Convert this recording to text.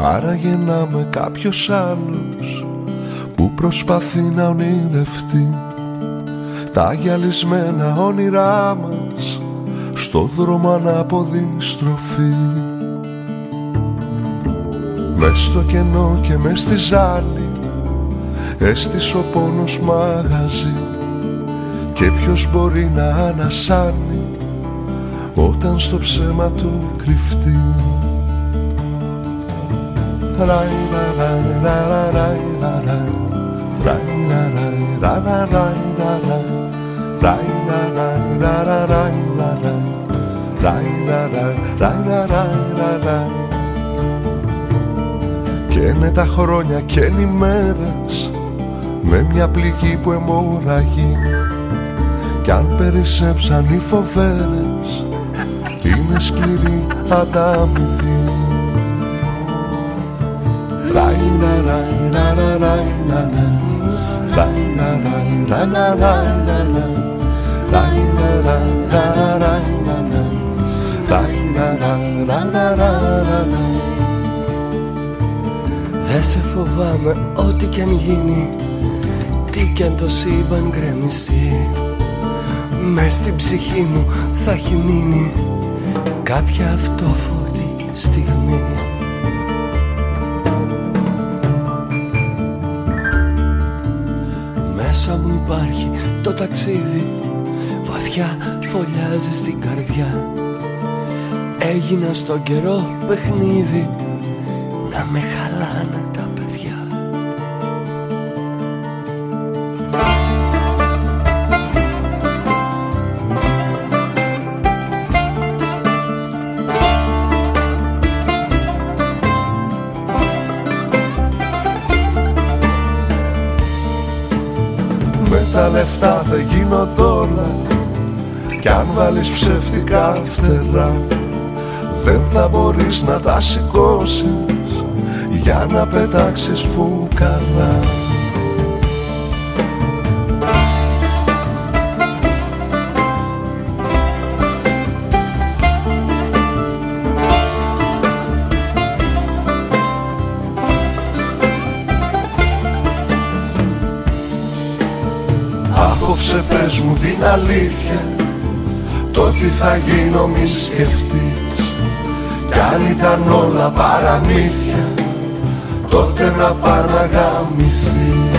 Άραγε να είμαι κάποιος άλλος που προσπαθεί να ονειρευτεί τα γυαλισμένα όνειρά μας στο δρόμο ανάποδη στροφή. Μες στο κενό και μες στη ζάλη έστησε ο πόνος μαγαζί. Και ποιος μπορεί να ανασάνει όταν στο ψέμα του κρυφτεί. Και είναι τα χρόνια και είναι οι μέρες με μια πληγή που αιμορραγεί. Κι αν περισσέψαν οι φοβέρες είναι σκληρή ανταμοιβή. Δε σε φοβάμαι ό,τι κι αν γίνει, τι κι αν το σύμπαν γκρεμιστεί. Μες στην ψυχή μου θα έχει μείνει κάποια αυτόφωτη στιγμή. Μέσα μου υπάρχει το ταξίδι, βαθιά φωλιάζει στην καρδιά. Έγινα στον καιρό παιχνίδι, να με χαλάνε τα παιδιά. Με τα λεφτά δεν γίνονται όλα, κι αν βάλεις ψεύτικα φτερά δεν θα μπορείς να τα σηκώσεις για να πετάξεις φουκαρά. Απόψε πες μου την αλήθεια, το τι θα γίνω μη σκεφτείς. Κι αν ήταν όλα παραμύθια, τότε να πάνε να γαμηθείς.